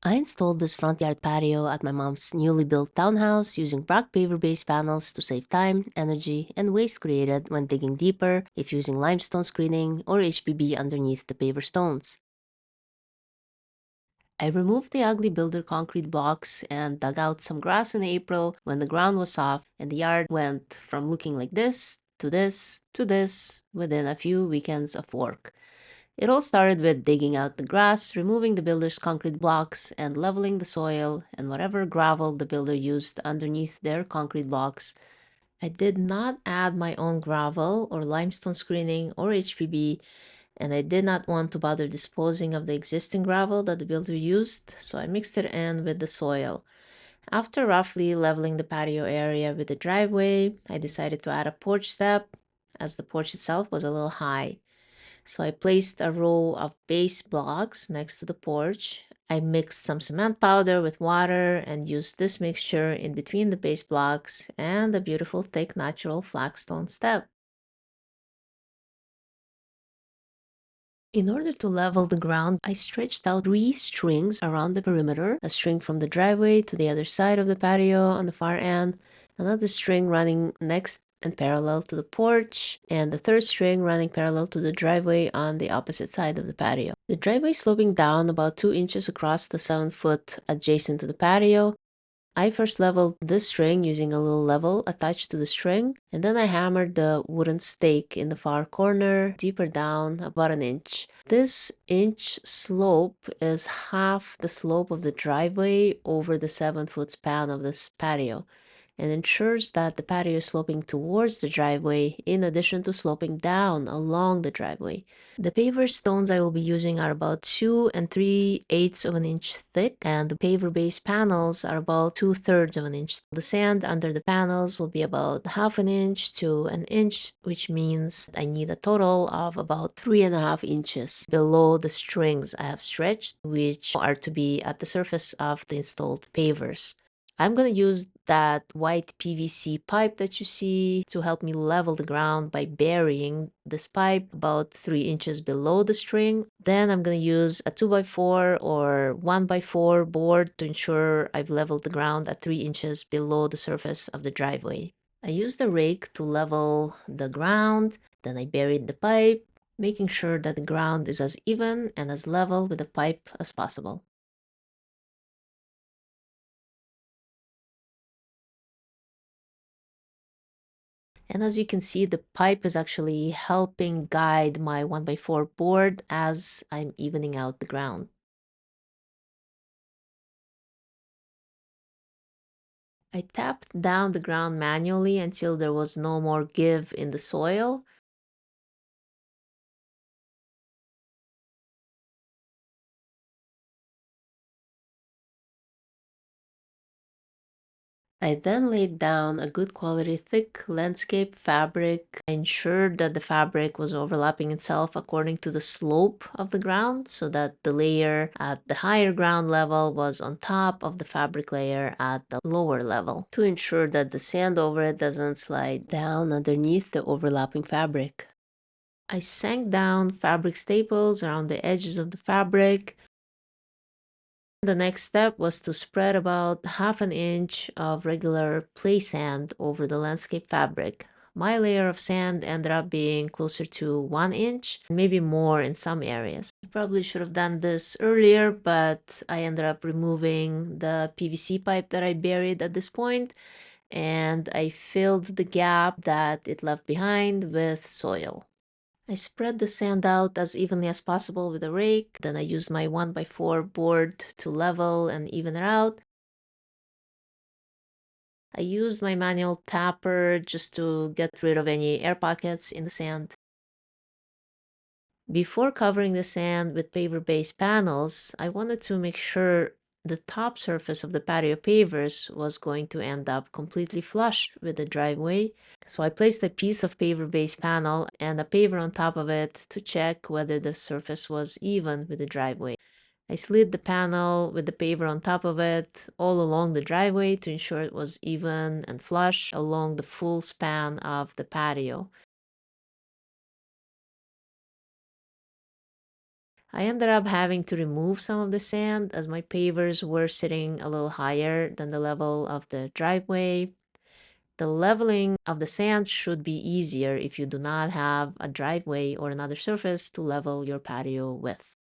I installed this front yard patio at my mom's newly built townhouse using Brock PaverBase panels to save time, energy, and waste created when digging deeper if using limestone screening or HBB underneath the paver stones. I removed the ugly builder concrete blocks and dug out some grass in April when the ground was soft and the yard went from looking like this to this to this within a few weekends of work. It all started with digging out the grass, removing the builder's concrete blocks, and leveling the soil and whatever gravel the builder used underneath their concrete blocks. I did not add my own gravel or limestone screening or HPB, and I did not want to bother disposing of the existing gravel that the builder used, so I mixed it in with the soil. After roughly leveling the patio area with the driveway, I decided to add a porch step, as the porch itself was a little high. So I placed a row of base blocks next to the porch. I mixed some cement powder with water and used this mixture in between the base blocks and the beautiful thick natural flagstone step. In order to level the ground, I stretched out 3 strings around the perimeter, a string from the driveway to the other side of the patio on the far end, another string running next and parallel to the porch, and the third string running parallel to the driveway on the opposite side of the patio. The driveway sloping down about 2 inches across the 7-foot adjacent to the patio. I first leveled this string using a little level attached to the string, and then I hammered the wooden stake in the far corner deeper down about an inch. This inch slope is half the slope of the driveway over the 7-foot span of this patio, and ensures that the patio is sloping towards the driveway in addition to sloping down along the driveway. The paver stones I will be using are about 2 3/8 of an inch thick, and the paver base panels are about 2/3 of an inch. The sand under the panels will be about half an inch to an inch, which means I need a total of about 3.5 inches below the strings I have stretched, which are to be at the surface of the installed pavers. I'm going to use that white PVC pipe that you see to help me level the ground by burying this pipe about 3 inches below the string. Then I'm going to use a 2x4 or 1x4 board to ensure I've leveled the ground at 3 inches below the surface of the driveway. I used the rake to level the ground, then I buried the pipe, making sure that the ground is as even and as level with the pipe as possible. And as you can see, the pipe is actually helping guide my 1x4 board as I'm evening out the ground. I tapped down the ground manually until there was no more give in the soil. I then laid down a good quality thick landscape fabric. I ensured that the fabric was overlapping itself according to the slope of the ground so that the layer at the higher ground level was on top of the fabric layer at the lower level to ensure that the sand over it doesn't slide down underneath the overlapping fabric. I sank down fabric staples around the edges of the fabric. The next step was to spread about half an inch of regular play sand over the landscape fabric. My layer of sand ended up being closer to 1 inch, maybe more in some areas. I probably should have done this earlier, but I ended up removing the PVC pipe that I buried at this point, and I filled the gap that it left behind with soil. I spread the sand out as evenly as possible with a rake. Then I used my 1x4 board to level and even it out. I used my manual tapper just to get rid of any air pockets in the sand. Before covering the sand with paver-based panels, I wanted to make sure the top surface of the patio pavers was going to end up completely flush with the driveway. So I placed a piece of paver-based panel and a paver on top of it to check whether the surface was even with the driveway. I slid the panel with the paver on top of it all along the driveway to ensure it was even and flush along the full span of the patio. I ended up having to remove some of the sand as my pavers were sitting a little higher than the level of the driveway. The leveling of the sand should be easier if you do not have a driveway or another surface to level your patio with.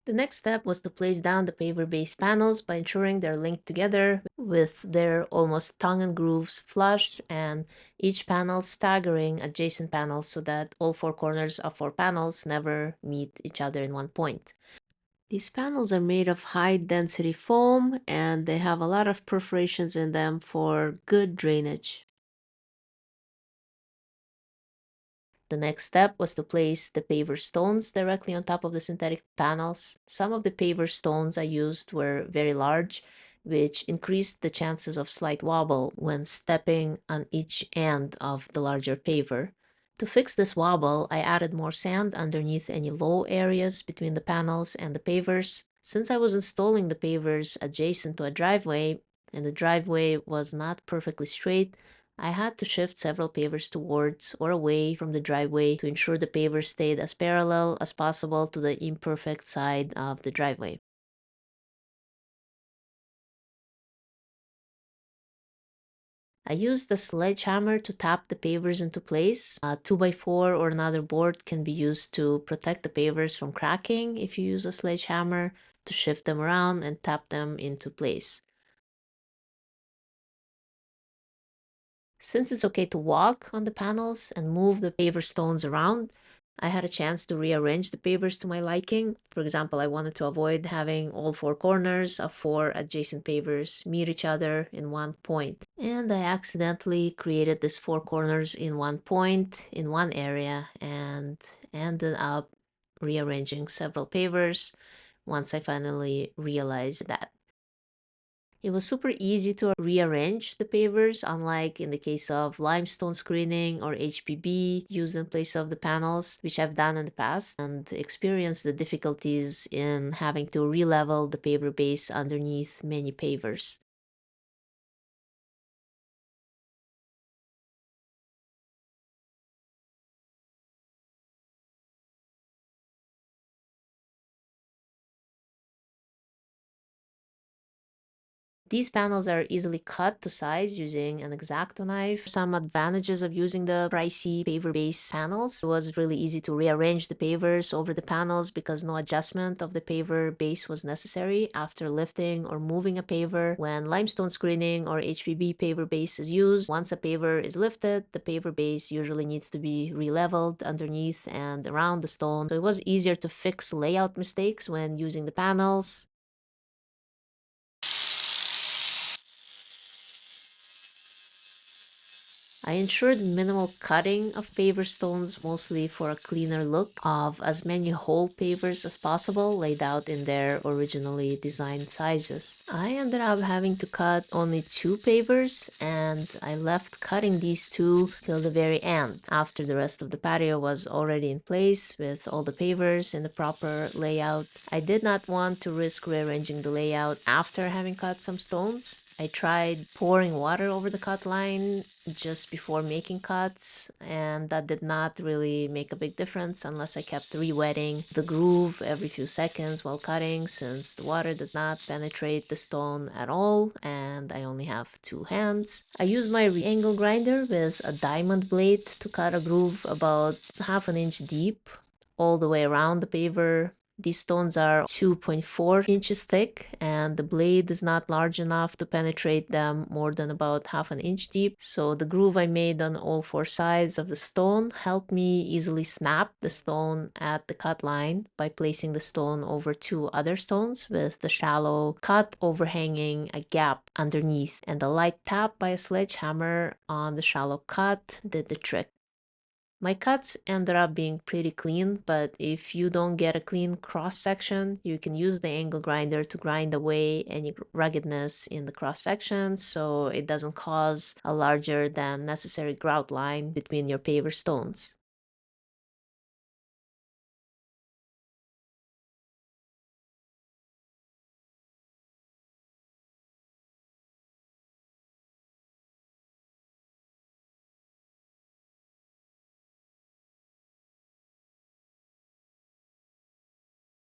The next step was to place down the paver base panels by ensuring they're linked together with their almost tongue and grooves flush and each panel staggering adjacent panels so that all four corners of four panels never meet each other in one point. These panels are made of high density foam and they have a lot of perforations in them for good drainage. The next step was to place the paver stones directly on top of the synthetic panels. Some of the paver stones I used were very large, which increased the chances of slight wobble when stepping on each end of the larger paver. To fix this wobble, I added more sand underneath any low areas between the panels and the pavers. Since I was installing the pavers adjacent to a driveway, and the driveway was not perfectly straight, I had to shift several pavers towards or away from the driveway to ensure the pavers stayed as parallel as possible to the imperfect side of the driveway. I used a sledgehammer to tap the pavers into place. A 2x4 or another board can be used to protect the pavers from cracking if you use a sledgehammer to shift them around and tap them into place. Since it's okay to walk on the panels and move the paver stones around, I had a chance to rearrange the pavers to my liking. For example, I wanted to avoid having all four corners of four adjacent pavers meet each other in one point. And I accidentally created these four corners in one point in one area and ended up rearranging several pavers once I finally realized that. It was super easy to rearrange the pavers, unlike in the case of limestone screening or HPB used in place of the panels, which I've done in the past and experienced the difficulties in having to re-level the paver base underneath many pavers. These panels are easily cut to size using an X-Acto knife. Some advantages of using the pricey paver base panels, it was really easy to rearrange the pavers over the panels because no adjustment of the paver base was necessary after lifting or moving a paver. When limestone screening or HPB paver base is used, once a paver is lifted, the paver base usually needs to be re-leveled underneath and around the stone. So it was easier to fix layout mistakes when using the panels. I ensured minimal cutting of paver stones, mostly for a cleaner look of as many whole pavers as possible laid out in their originally designed sizes. I ended up having to cut only two pavers and I left cutting these two till the very end after the rest of the patio was already in place with all the pavers in the proper layout. I did not want to risk rearranging the layout after having cut some stones. I tried pouring water over the cut line just before making cuts, and that did not really make a big difference unless I kept re-wetting the groove every few seconds while cutting, since the water does not penetrate the stone at all and I only have two hands. I used my angle grinder with a diamond blade to cut a groove about half an inch deep all the way around the paver. These stones are 2.4 inches thick and the blade is not large enough to penetrate them more than about half an inch deep. So the groove I made on all four sides of the stone helped me easily snap the stone at the cut line by placing the stone over two other stones with the shallow cut overhanging a gap underneath, and a light tap by a sledgehammer on the shallow cut did the trick. My cuts ended up being pretty clean, but if you don't get a clean cross section, you can use the angle grinder to grind away any ruggedness in the cross section so it doesn't cause a larger than necessary grout line between your paver stones.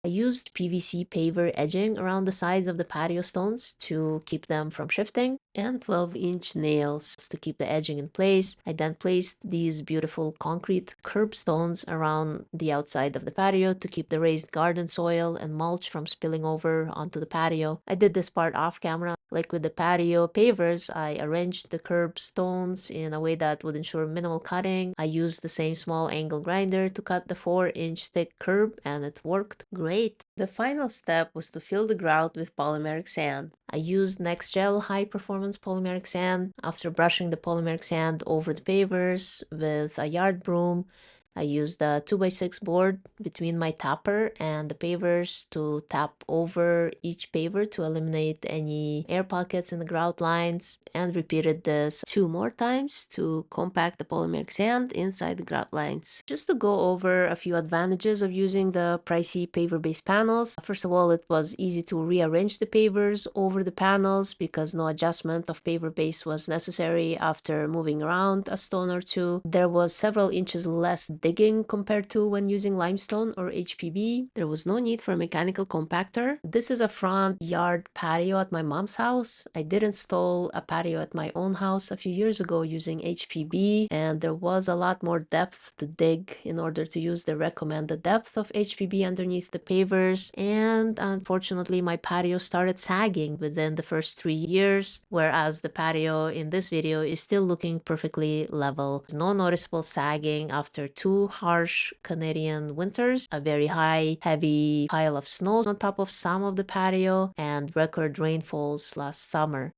I used PVC paver edging around the sides of the patio stones to keep them from shifting, and 12-inch nails to keep the edging in place. I then placed these beautiful concrete curb stones around the outside of the patio to keep the raised garden soil and mulch from spilling over onto the patio. I did this part off camera. Like with the patio pavers, I arranged the curb stones in a way that would ensure minimal cutting. I used the same small angle grinder to cut the 4-inch thick curb, and it worked great. The final step was to fill the grout with polymeric sand. I used Next Gel high performance polymeric sand. After brushing the polymeric sand over the pavers with a yard broom, I used a 2x6 board between my tapper and the pavers to tap over each paver to eliminate any air pockets in the grout lines, and repeated this 2 more times to compact the polymeric sand inside the grout lines. Just to go over a few advantages of using the pricey paver-based panels. First of all, it was easy to rearrange the pavers over the panels because no adjustment of paver base was necessary after moving around a stone or two. There was several inches less digging compared to when using limestone or HPB. There was no need for a mechanical compactor. This is a front yard patio at my mom's house. I did install a patio at my own house a few years ago using HPB, and there was a lot more depth to dig in order to use the recommended depth of HPB underneath the pavers, and unfortunately my patio started sagging within the first 3 years, whereas the patio in this video is still looking perfectly level. There's no noticeable sagging after 2 harsh Canadian winters, a very high, heavy pile of snow on top of some of the patio, and record rainfalls last summer.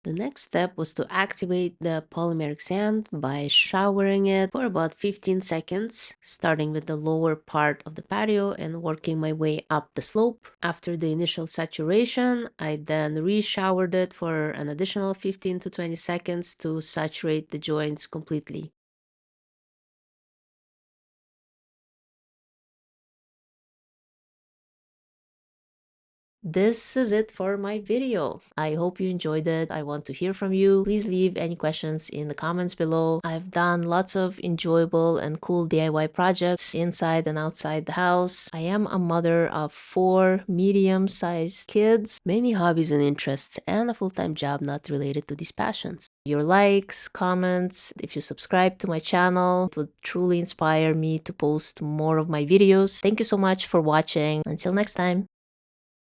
The next step was to activate the polymeric sand by showering it for about 15 seconds, starting with the lower part of the patio and working my way up the slope. After the initial saturation, I then re-showered it for an additional 15 to 20 seconds to saturate the joints completely. This is it for my video. I hope you enjoyed it. I want to hear from you. Please leave any questions in the comments below. I've done lots of enjoyable and cool DIY projects inside and outside the house. I am a mother of 4 medium-sized kids, many hobbies and interests, and a full-time job not related to these passions. Your likes, comments, if you subscribe to my channel, it would truly inspire me to post more of my videos. Thank you so much for watching. Until next time.